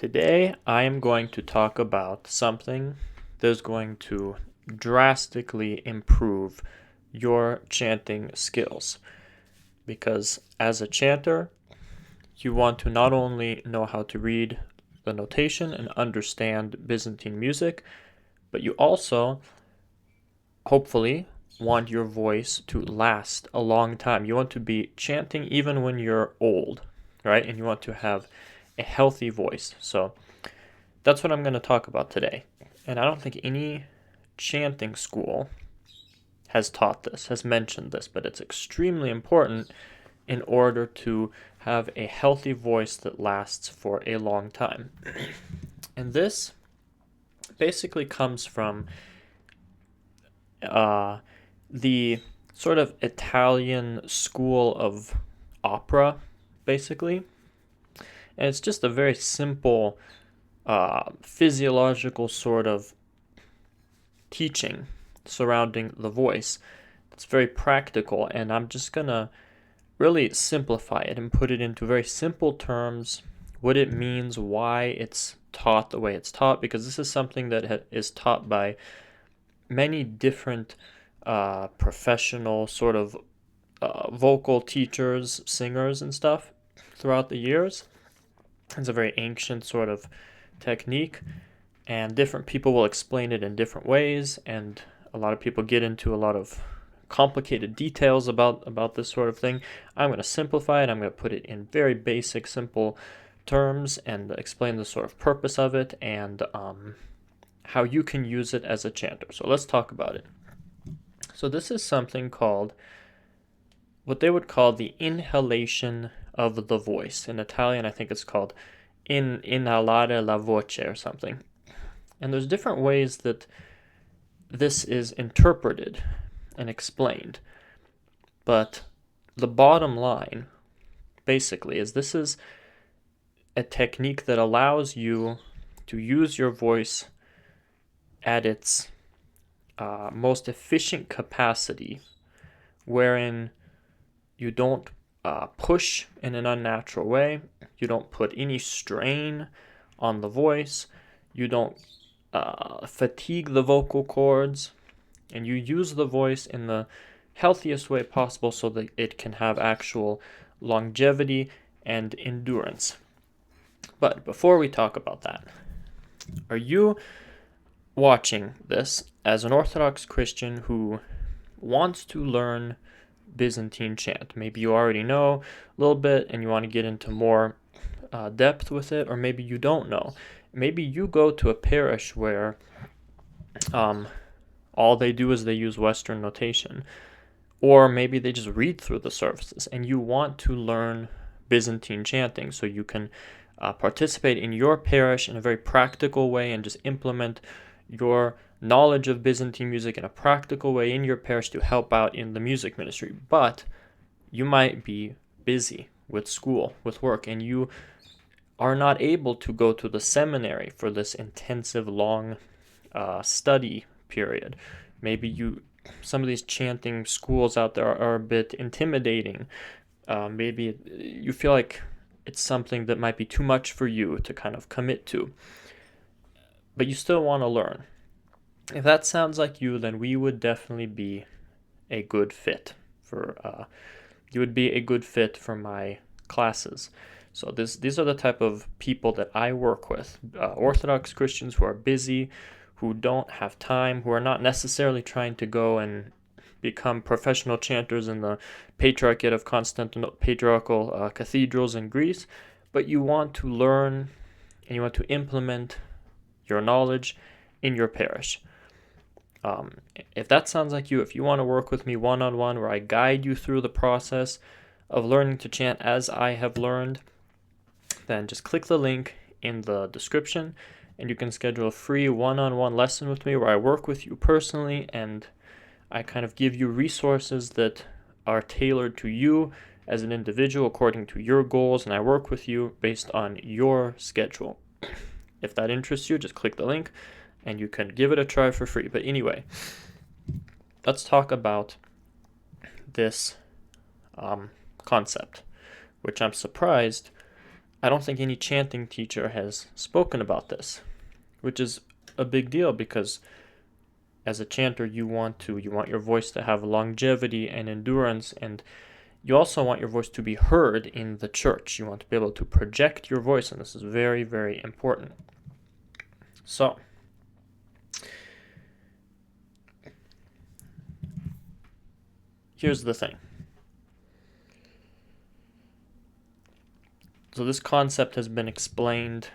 Today, I am going to talk about something that's going to drastically improve your chanting skills. Because as a chanter, you want to not only know how to read the notation and understand Byzantine music, but you also, hopefully, want your voice to last a long time. You want to be chanting even when you're old, right? And you want to have a healthy voice. So that's what I'm going to talk about today. And I don't think any chanting school has taught this, has mentioned this, but it's extremely important in order to have a healthy voice that lasts for a long time. And this basically comes from the sort of Italian school of opera, basically. And it's just a very simple physiological sort of teaching surrounding the voice. It's very practical, and I'm just gonna really simplify it and put it into very simple terms, what it means, why it's taught the way it's taught, because this is something that is taught by many different professional sort of vocal teachers, singers, and stuff throughout the years. It's a very ancient sort of technique, and different people will explain it in different ways, and a lot of people get into a lot of complicated details about this sort of thing. I'm going to simplify it. I'm going to put it in very basic, simple terms and explain the sort of purpose of it and how you can use it as a chanter. So let's talk about it. So this is something called, what they would call the inhalation of the voice. In Italian, I think it's called inhalare la voce or something. And there's different ways that this is interpreted and explained. But the bottom line, basically, is this is a technique that allows you to use your voice at its most efficient capacity, wherein you don't push in an unnatural way, you don't put any strain on the voice, you don't fatigue the vocal cords, and you use the voice in the healthiest way possible so that it can have actual longevity and endurance. But before we talk about that, are you watching this as an Orthodox Christian who wants to learn Byzantine chant? Maybe you already know a little bit and you want to get into more depth with it, or maybe you don't know. Maybe you go to a parish where all they do is they use Western notation, or maybe they just read through the services, and you want to learn Byzantine chanting so you can participate in your parish in a very practical way and just implement your knowledge of Byzantine music in a practical way in your parish to help out in the music ministry. But you might be busy with school, with work, and you are not able to go to the seminary for this intensive, long study period. Maybe some of these chanting schools out there are a bit intimidating. Maybe you feel like it's something that might be too much for you to kind of commit to, but you still want to learn. If that sounds like you, then we would definitely be a good fit for you would be a good fit for my classes. So these are the type of people that I work with, Orthodox Christians who are busy, who don't have time, who are not necessarily trying to go and become professional chanters in the Patriarchate of Constantinople, patriarchal cathedrals in Greece, but you want to learn and you want to implement your knowledge in your parish. If that sounds like you, if you want to work with me one-on-one where I guide you through the process of learning to chant as I have learned, then just click the link in the description and you can schedule a free one-on-one lesson with me where I work with you personally and I kind of give you resources that are tailored to you as an individual according to your goals, and I work with you based on your schedule. If that interests you, just click the link and you can give it a try for free. But anyway, let's talk about this concept, which I'm surprised I don't think any chanting teacher has spoken about this, which is a big deal because as a chanter you want your voice to have longevity and endurance, and you also want your voice to be heard in the church. You want to be able to project your voice, and this is very, very important. So, here's the thing. So this concept has been explained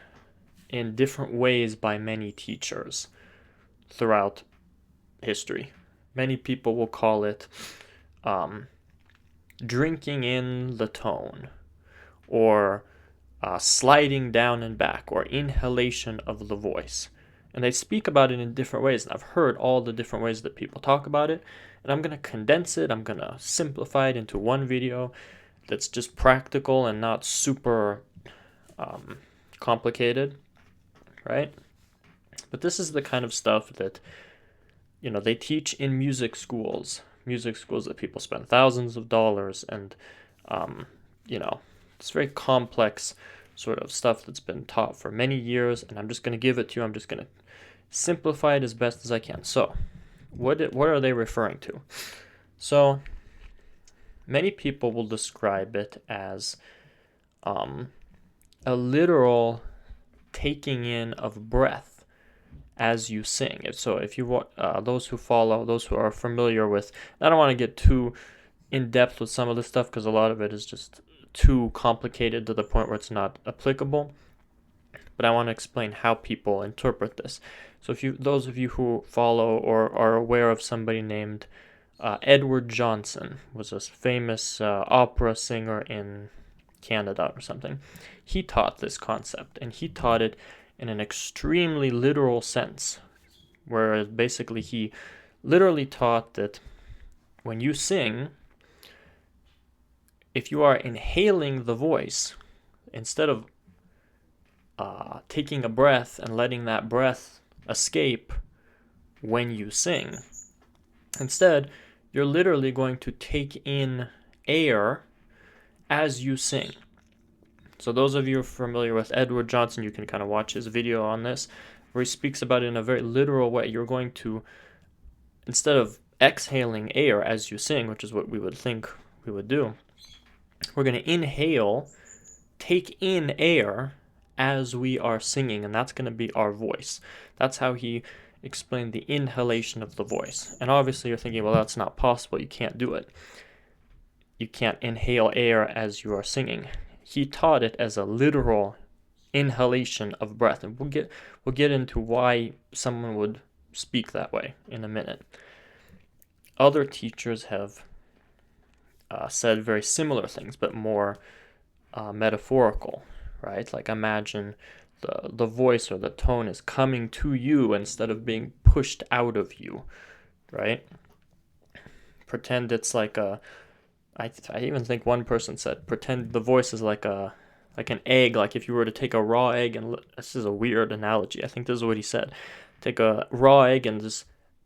in different ways by many teachers throughout history. Many people will call it drinking in the tone, or sliding down and back, or inhalation of the voice. And they speak about it in different ways, and I've heard all the different ways that people talk about it, and I'm going to condense it, I'm going to simplify it into one video that's just practical and not super complicated, right? But this is the kind of stuff that, they teach in music schools that people spend thousands of dollars, and, it's very complex sort of stuff that's been taught for many years, and I'm just going to give it to you. I'm just going to simplify it as best as I can. So, what are they referring to? So, many people will describe it as a literal taking in of breath as you sing. So if you want, those who are familiar with, I don't want to get too in depth with some of this stuff because a lot of it is just too complicated to the point where it's not applicable. But I want to explain how people interpret this. So those of you who follow or are aware of somebody named Edward Johnson, was a famous opera singer in Canada or something. He taught this concept, and he taught it in an extremely literal sense, where basically he literally taught that when you sing, if you are inhaling the voice, instead of taking a breath and letting that breath escape when you sing, instead, you're literally going to take in air as you sing. So those of you who are familiar with Edward Johnson, you can kind of watch his video on this, where he speaks about it in a very literal way. You're going to, instead of exhaling air as you sing, which is what we would think we would do, we're going to inhale, take in air as we are singing, and that's going to be our voice. That's how he explained the inhalation of the voice. And obviously you're thinking, well, that's not possible. You can't do it. You can't inhale air as you are singing. He taught it as a literal inhalation of breath, and we'll get into why someone would speak that way in a minute. Other teachers have said very similar things, but more metaphorical, right? Like imagine the voice or the tone is coming to you instead of being pushed out of you, right? Pretend it's like I even think one person said, pretend the voice is like an egg, like if you were to take a raw egg and, this is a weird analogy, I think this is what he said, take a raw egg and just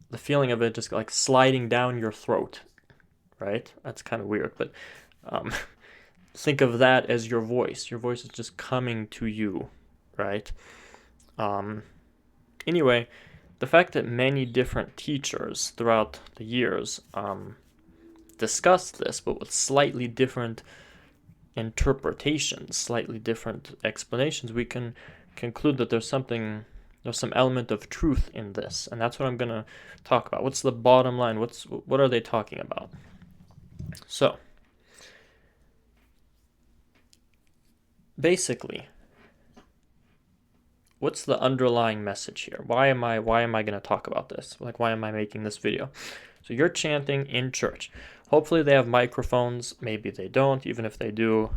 the feeling of it just like sliding down your throat, right? That's kind of weird, but think of that as your voice. Your voice is just coming to you, right? Anyway, the fact that many different teachers throughout the years discussed this, but with slightly different interpretations, slightly different explanations, we can conclude that there's some element of truth in this, and that's what I'm going to talk about. What's the bottom line? What are they talking about? So, basically, what's the underlying message here? Why am I going to talk about this? Like, why am I making this video? So you're chanting in church. Hopefully they have microphones. Maybe they don't. Even if they do,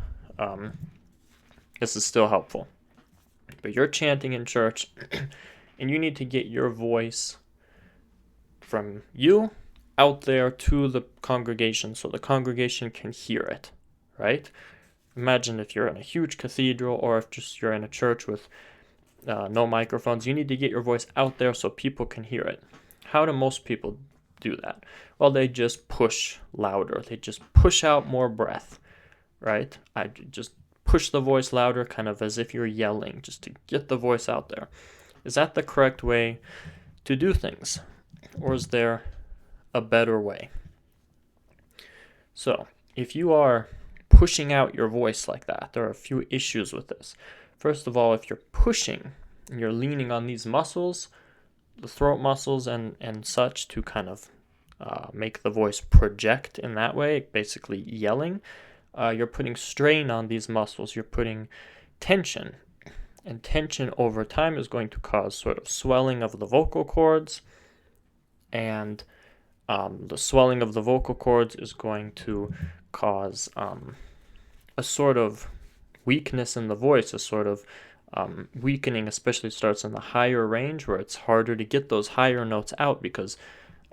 this is still helpful. But you're chanting in church, and you need to get your voice from you out there to the congregation so the congregation can hear it, right? Imagine if you're in a huge cathedral, or if just you're in a church with no microphones. You need to get your voice out there so people can hear it. How do most people do that? Well, they just push louder. They just push out more breath, right? I just push the voice louder, kind of as if you're yelling, just to get the voice out there. Is that the correct way to do things? Or is there a better way? So, if you are pushing out your voice like that, there are a few issues with this. First of all, if you're pushing and you're leaning on these muscles, the throat muscles and such, to kind of make the voice project in that way, basically yelling, you're putting strain on these muscles, you're putting tension. And tension over time is going to cause sort of swelling of the vocal cords, and the swelling of the vocal cords is going to cause a sort of weakness in the voice, a sort of weakening, especially starts in the higher range where it's harder to get those higher notes out because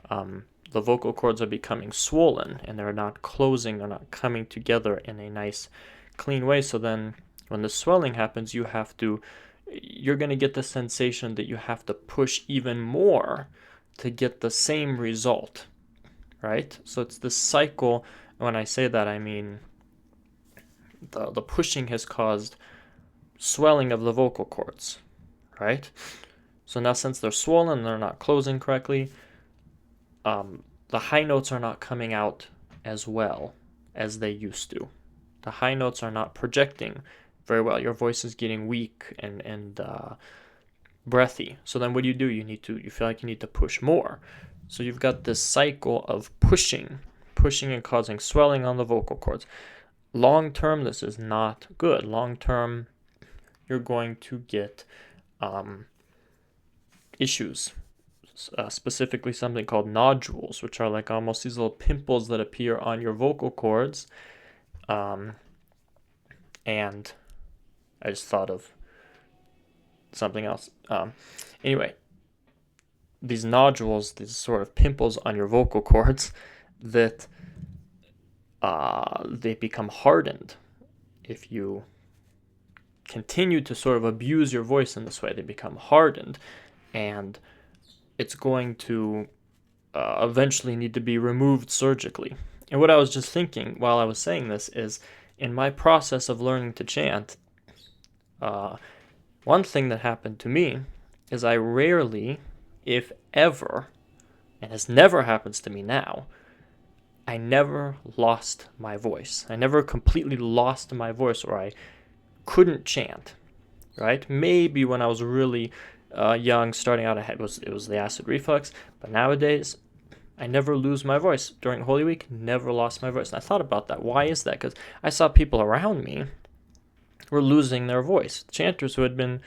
the vocal cords are becoming swollen and they're not closing, they're not coming together in a nice, clean way. So then when the swelling happens, you're going to get the sensation that you have to push even more to get the same result, right? So it's this cycle. When I say that, I mean the pushing has caused swelling of the vocal cords, right? So now since they're swollen, they're not closing correctly, the high notes are not coming out as well as they used to. The high notes are not projecting very well. Your voice is getting weak and breathy. So then what do? You feel like you need to push more. So you've got this cycle of pushing and causing swelling on the vocal cords. Long term, this is not good. Long term, you're going to get issues, specifically something called nodules, which are like almost these little pimples that appear on your vocal cords. And I just thought of something else. Anyway, these nodules, these sort of pimples on your vocal cords, that they become hardened if you continue to sort of abuse your voice in this way. They become hardened, and it's going to eventually need to be removed surgically. And what I was just thinking while I was saying this is, in my process of learning to chant, one thing that happened to me is I rarely, if ever, and this never happens to me now, I never lost my voice. I never completely lost my voice, or I couldn't chant, right? Maybe when I was really young, starting out, it was the acid reflux, but nowadays, I never lose my voice. During Holy Week, never lost my voice. And I thought about that. Why is that? Because I saw people around me were losing their voice. Chanters who had been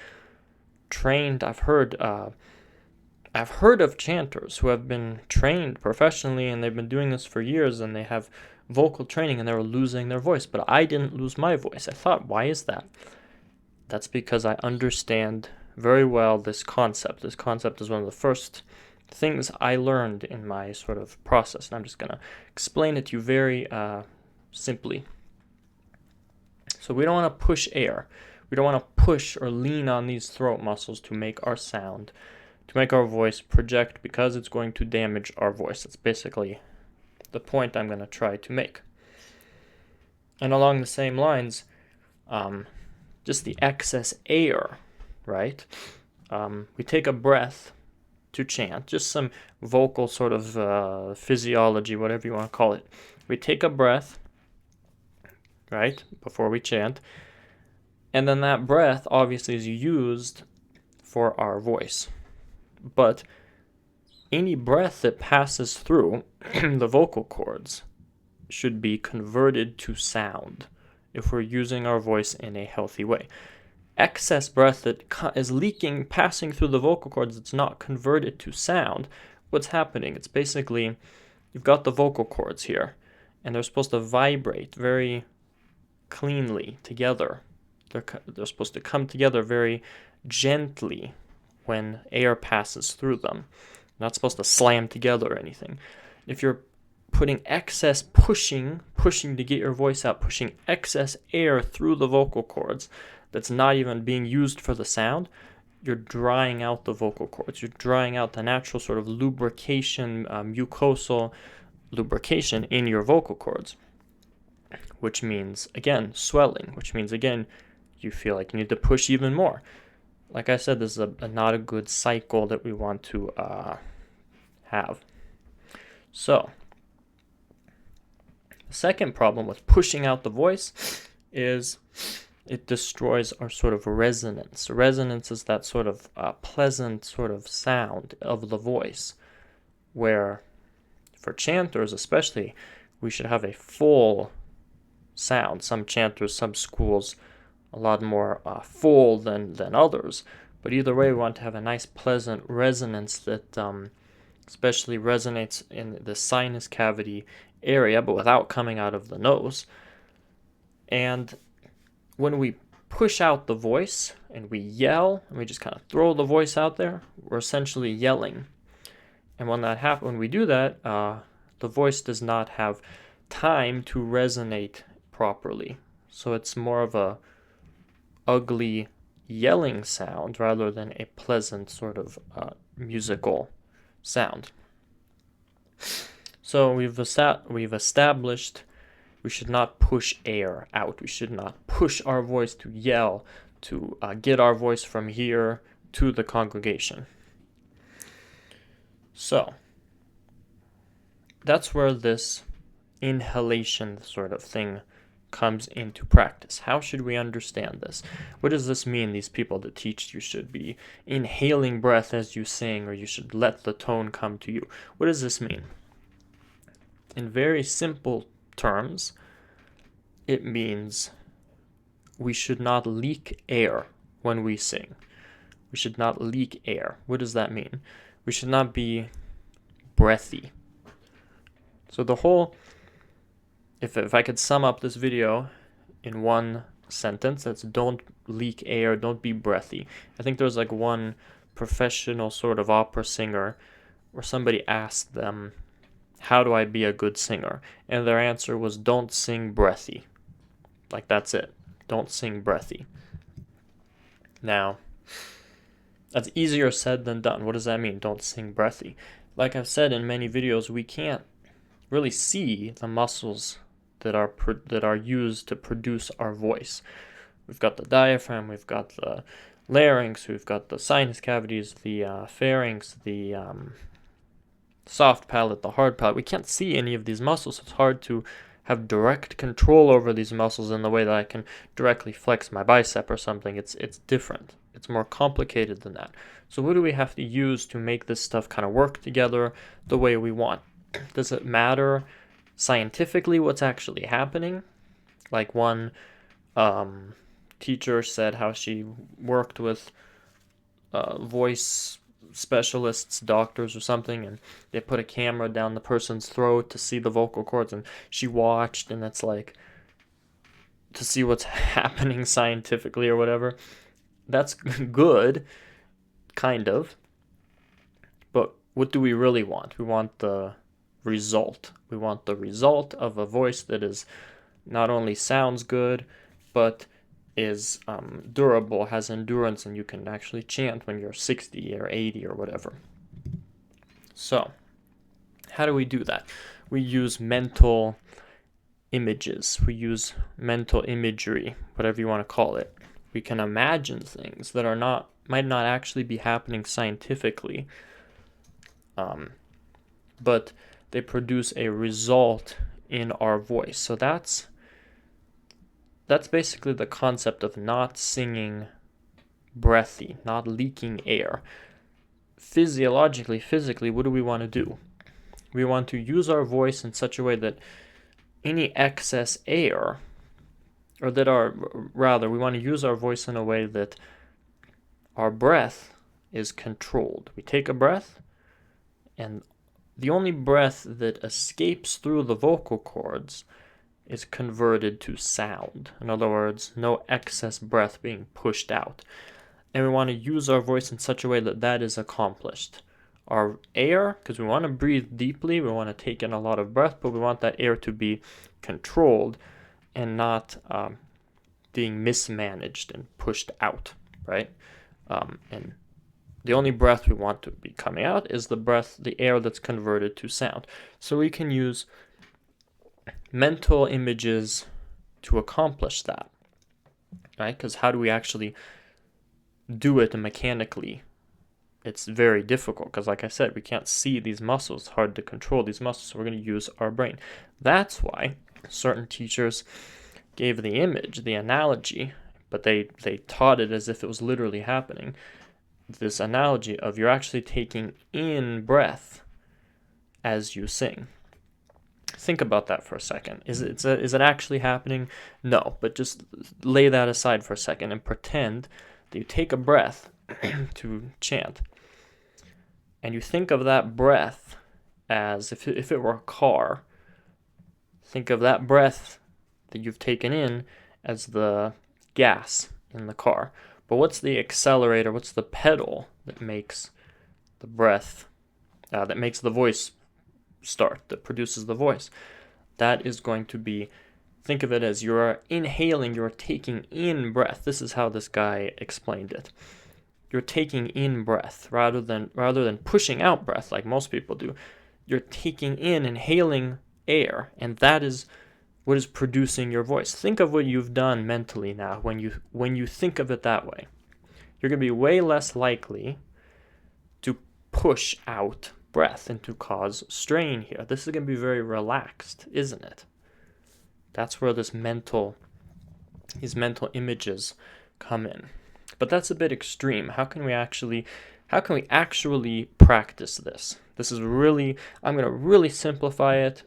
trained, I've heard of chanters who have been trained professionally, and they've been doing this for years, and they have vocal training, and they were losing their voice. But I didn't lose my voice. I thought, why is that? That's because I understand very well this concept. This concept is one of the first things I learned in my sort of process, and I'm just going to explain it to you very simply. So we don't want to push air. We don't want to push or lean on these throat muscles to make our sound, to make our voice project, because it's going to damage our voice. That's basically the point I'm going to try to make. And along the same lines, just the excess air, right? We take a breath to chant, just some vocal sort of physiology, whatever you want to call it. We take a breath, right, before we chant, and then that breath obviously is used for our voice. But any breath that passes through the vocal cords should be converted to sound if we're using our voice in a healthy way. Excess breath that is leaking, passing through the vocal cords, it's not converted to sound. What's happening? It's basically, you've got the vocal cords here, and they're supposed to vibrate very cleanly together. They're supposed to come together very gently when air passes through them. Not supposed to slam together or anything. If you're putting excess pushing to get your voice out, pushing excess air through the vocal cords that's not even being used for the sound, you're drying out the vocal cords. You're drying out the natural sort of lubrication, mucosal lubrication in your vocal cords, which means, again, swelling, which means, again, you feel like you need to push even more. Like I said, this is not a good cycle that we want to have. So, the second problem with pushing out the voice is it destroys our sort of resonance. Resonance is that sort of pleasant sort of sound of the voice, where for chanters especially, we should have a full sound. Some chanters, some schools, a lot more full than others. But either way, we want to have a nice pleasant resonance that especially resonates in the sinus cavity area, but without coming out of the nose. And when we push out the voice and we yell and we just kind of throw the voice out there, we're essentially yelling. And when we do that, the voice does not have time to resonate properly. So it's more of a ugly yelling sound rather than a pleasant sort of musical sound. So we've established we should not push air out. We should not push our voice to yell, to get our voice from here to the congregation. So that's where this inhalation sort of thing comes into practice. How should we understand this? What does this mean, these people that teach you should be inhaling breath as you sing, or you should let the tone come to you? What does this mean? In very simple terms, it means we should not leak air when we sing. We should not leak air. What does that mean? We should not be breathy. So the whole, if I could sum up this video in one sentence, that's don't leak air, don't be breathy. I think there's like one professional sort of opera singer where somebody asked them, how do I be a good singer? And their answer was, don't sing breathy. Like, that's it. Don't sing breathy. Now, that's easier said than done. What does that mean? Don't sing breathy. Like I've said in many videos, we can't really see the muscles that are used to produce our voice. We've got the diaphragm, we've got the larynx, we've got the sinus cavities, the pharynx, the soft palate, the hard palate. We can't see any of these muscles. It's hard to have direct control over these muscles in the way that I can directly flex my bicep or something. It's different. It's more complicated than that. So what do we have to use to make this stuff kind of work together the way we want? Does it matter scientifically what's actually happening? Like one teacher said how she worked with voice specialists, doctors or something, and they put a camera down the person's throat to see the vocal cords, and she watched, and it's like to see what's happening scientifically or whatever. That's good, kind of, but what do we really want? We want the result. We want the result of a voice that is not only sounds good, but is durable, has endurance, and you can actually chant when you're 60 or 80 or whatever. So, how do we do that? We use mental images. We use mental imagery, whatever you want to call it. We can imagine things that might not actually be happening scientifically, but they produce a result in our voice. So that's basically the concept of not singing breathy, not leaking air. Physiologically, physically, what do we want to do? We want to use our voice in such a way that any excess air, we want to use our voice in a way that our breath is controlled. We take a breath, and the only breath that escapes through the vocal cords is converted to sound. In other words, no excess breath being pushed out. And we want to use our voice in such a way that that is accomplished. Our air, because we want to breathe deeply, we want to take in a lot of breath, but we want that air to be controlled and not being mismanaged and pushed out, right? And the only breath we want to be coming out is the air that's converted to sound. So we can use mental images to accomplish that, right? Because how do we actually do it mechanically? It's very difficult because, like I said, we can't see these muscles. It's hard to control these muscles, so we're going to use our brain. That's why certain teachers gave the image, the analogy, but they taught it as if it was literally happening. This analogy of you're actually taking in breath as you sing. Think about that for a second. Is it actually happening? No, but just lay that aside for a second and pretend that you take a breath to chant. And you think of that breath as if it were a car. Think of that breath that you've taken in as the gas in the car. But what's the accelerator? What's the pedal that makes the breath, that makes the voice start, that produces the voice? That is going to be, think of it as you're inhaling, you're taking in breath. This is how this guy explained it. You're taking in breath rather than pushing out breath like most people do. You're taking in, inhaling air, and that is what is producing your voice. Think of what you've done mentally now when you think of it that way. You're going to be way less likely to push out breath and to cause strain here. This is going to be very relaxed, isn't it? That's where these mental images come in. But that's a bit extreme. How can we actually practice this? This is really, I'm going to really simplify it,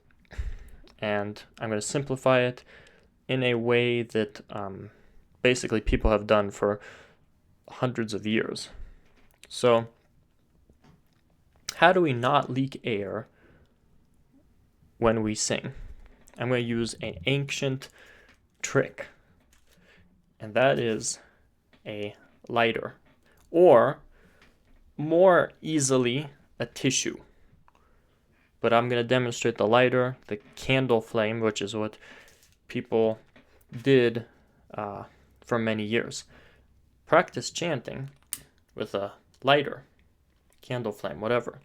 and I'm going to simplify it in a way that basically people have done for hundreds of years. So, how do we not leak air when we sing? I'm going to use an ancient trick, and that is a lighter, or more easily a tissue. But I'm going to demonstrate the lighter, the candle flame, which is what people did for many years. Practice chanting with a lighter, candle flame, whatever.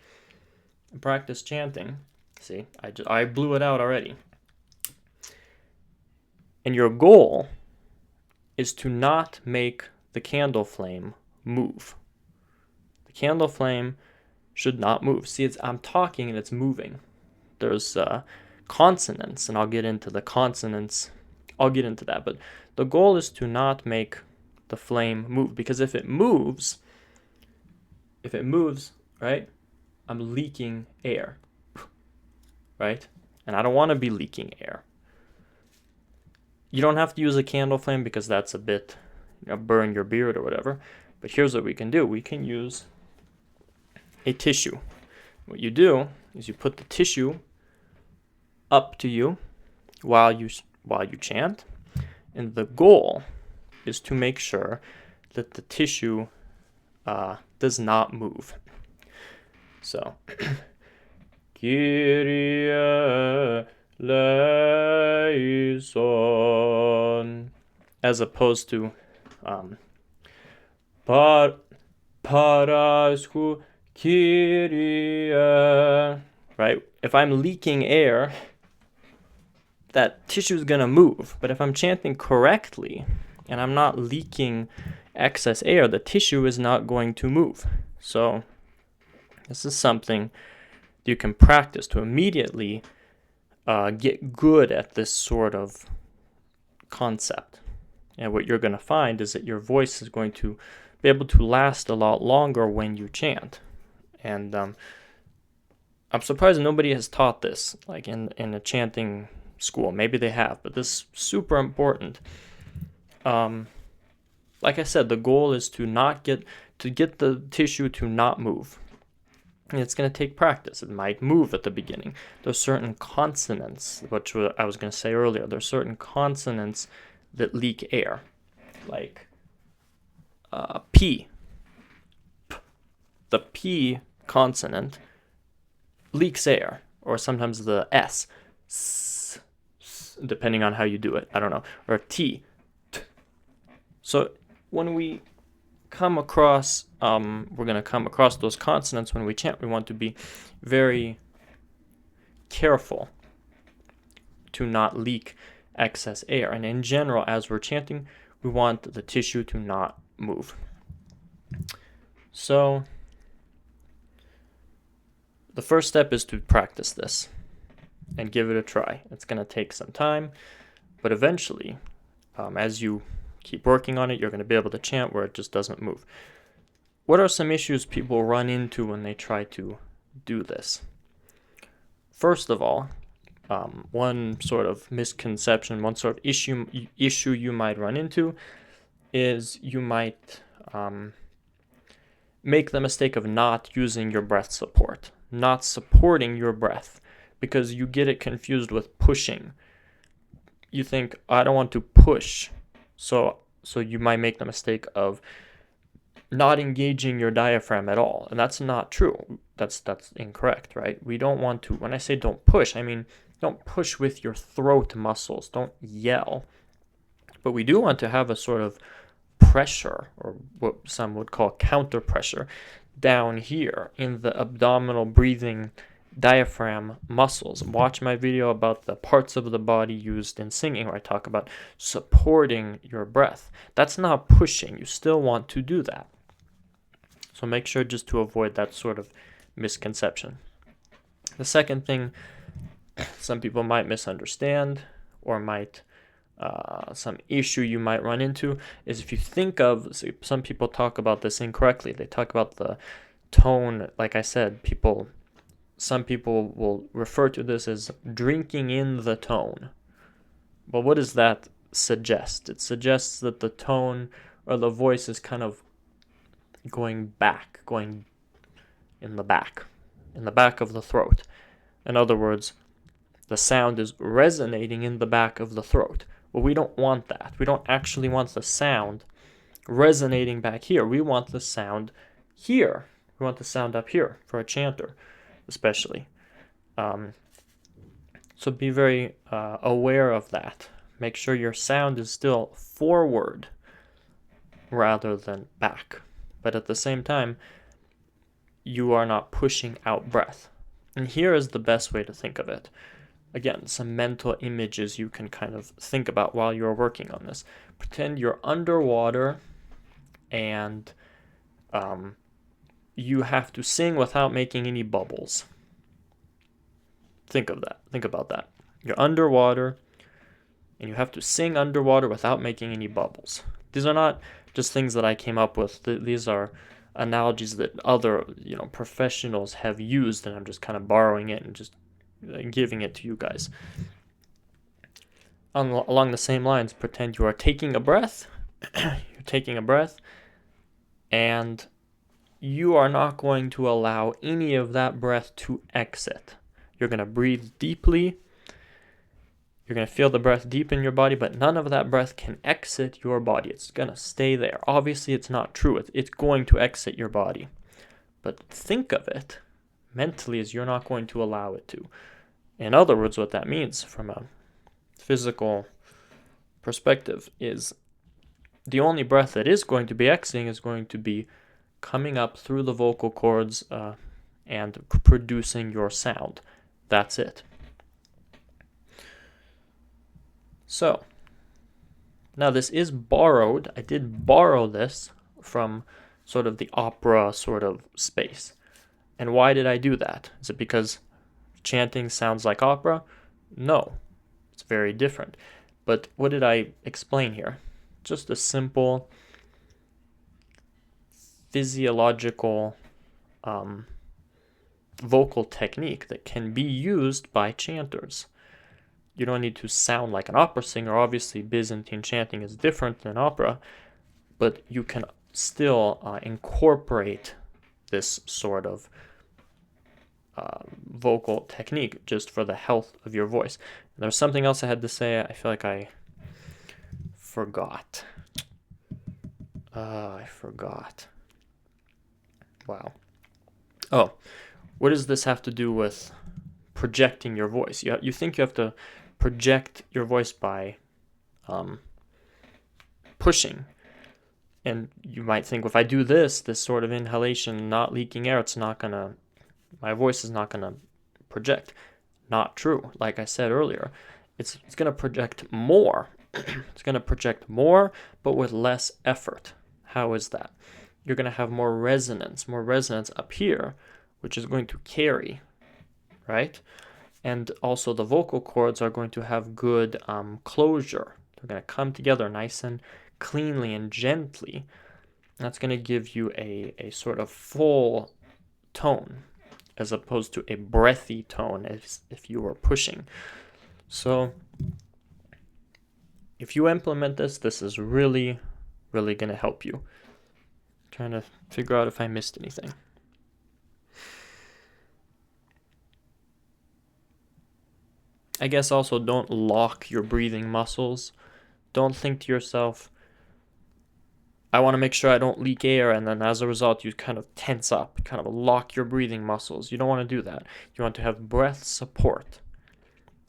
Practice chanting. See, I blew it out already. And your goal is to not make the candle flame move. The candle flame should not move. See, I'm talking and it's moving. There's consonants, and I'll get into the consonants. I'll get into that, but the goal is to not make the flame move, because if it moves, right, I'm leaking air, right? And I don't want to be leaking air. You don't have to use a candle flame because that's a bit, burn your beard or whatever. But here's what we can do. We can use a tissue. What you do is you put the tissue up to you while you chant, and the goal is to make sure that the tissue does not move. So, Kyrie eleison, as opposed to parasku Kyrie, right? If I'm leaking air, that tissue is going to move. But if I'm chanting correctly and I'm not leaking excess air, the tissue is not going to move. So this is something you can practice to immediately get good at this sort of concept. And what you're going to find is that your voice is going to be able to last a lot longer when you chant. And I'm surprised nobody has taught this, like in a chanting school. Maybe they have, but this is super important. Like I said, the goal is to get the tissue to not move. And it's going to take practice. It might move at the beginning. There's certain consonants, which I was going to say earlier. There's certain consonants that leak air, like P. The P consonant leaks air, or sometimes the S, depending on how you do it. I don't know. Or T. So when we come across, we're going to come across those consonants when we chant. We want to be very careful to not leak excess air. And in general, as we're chanting, we want the tissue to not move. So the first step is to practice this and give it a try. It's going to take some time, but eventually, as you keep working on it, you're going to be able to chant where it just doesn't move. What are some issues people run into when they try to do this? First of all, one sort of misconception, one sort of issue you might run into is you might make the mistake of not using your breath support, not supporting your breath, because you get it confused with pushing. You think, I don't want to push, so you might make the mistake of not engaging your diaphragm at all, and that's not true. That's incorrect, right? We don't want to. When I say don't push, I mean don't push with your throat muscles. Don't yell. But we do want to have a sort of pressure, or what some would call counter pressure, down here in the abdominal breathing diaphragm muscles. Watch my video about the parts of the body used in singing, where I talk about supporting your breath. That's not pushing. You still want to do that. So make sure just to avoid that sort of misconception. The second thing some people might misunderstand, or might some issue you might run into, is if you think of, some people talk about this incorrectly. They talk about the tone. Like I said, some people will refer to this as drinking in the tone. But what does that suggest? It suggests that the tone or the voice is kind of going in the back of the throat. In other words, the sound is resonating in the back of the throat. Well, we don't want that. We don't actually want the sound resonating back here. We want the sound here. We want the sound up here for a chanter, especially. So be very aware of that. Make sure your sound is still forward rather than back. But at the same time, you are not pushing out breath. And here is the best way to think of it. Again, some mental images you can kind of think about while you're working on this. Pretend you're underwater and you have to sing without making any bubbles. Think of that. Think about that. You're underwater and you have to sing underwater without making any bubbles. These are not just things that I came up with. These are analogies that other professionals have used, and I'm just kind of borrowing it and just giving it to you guys. Along the same lines, pretend you are taking a breath. You're taking a breath, and you are not going to allow any of that breath to exit. You're going to breathe deeply. You're going to feel the breath deep in your body, but none of that breath can exit your body. It's going to stay there. Obviously, it's not true. It's going to exit your body. But think of it mentally as you're not going to allow it to. In other words, what that means from a physical perspective is the only breath that is going to be exiting is going to be coming up through the vocal cords and producing your sound. That's it. So, now this is borrowed. I did borrow this from sort of the opera sort of space. And why did I do that? Is it because chanting sounds like opera? No, it's very different. But what did I explain here? Just a simple physiological vocal technique that can be used by chanters. You don't need to sound like an opera singer. Obviously, Byzantine chanting is different than opera, but you can still incorporate this sort of vocal technique just for the health of your voice. And there's something else I had to say. I feel like I forgot. I forgot. Wow. Oh, what does this have to do with projecting your voice? You think you have to project your voice by pushing. And you might think, if I do this sort of inhalation, not leaking air, my voice is not gonna project. Not true. Like I said earlier, it's going to project more. It's going to project more, but with less effort. How is that? You're going to have more resonance up here, which is going to carry, right? And also the vocal cords are going to have good closure. They're going to come together nice and cleanly and gently. That's going to give you a sort of full tone, as opposed to a breathy tone if you were pushing. So if you implement this, this is really, really going to help you. I'm trying to figure out if I missed anything. I guess also don't lock your breathing muscles. Don't think to yourself, I want to make sure I don't leak air, and then as a result you kind of tense up, kind of lock your breathing muscles. You don't want to do that. You want to have breath support,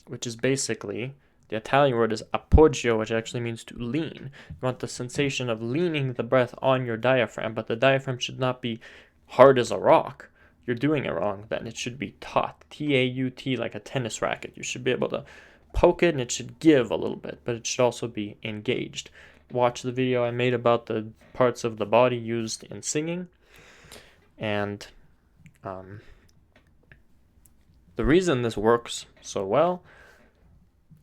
which is basically, the Italian word is appoggio, which actually means to lean. You want the sensation of leaning the breath on your diaphragm, but the diaphragm should not be hard as a rock. You're doing it wrong then. It should be taut, T-A-U-T, like a tennis racket. You should be able to poke it and it should give a little bit, but it should also be engaged. Watch the video I made about the parts of the body used in singing. And the reason this works so well,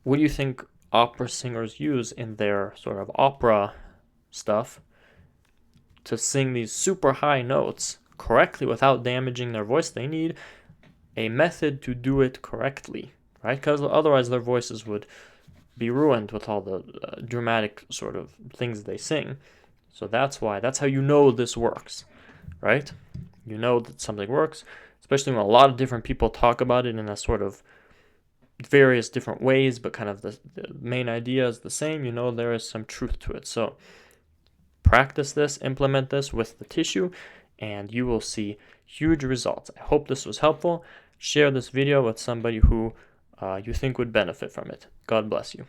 what do you think opera singers use in their sort of opera stuff to sing these super high notes correctly without damaging their voice? They need a method to do it correctly, right? Because otherwise their voices would be ruined with all the dramatic sort of things they sing. So that's how you know this works, right? You know that something works, especially when a lot of different people talk about it in a sort of various different ways, but kind of the main idea is the same. You know there is some truth to it. So practice this, implement this with the tissue, and you will see huge results. I hope this was helpful. Share this video with somebody who you think would benefit from it. God bless you.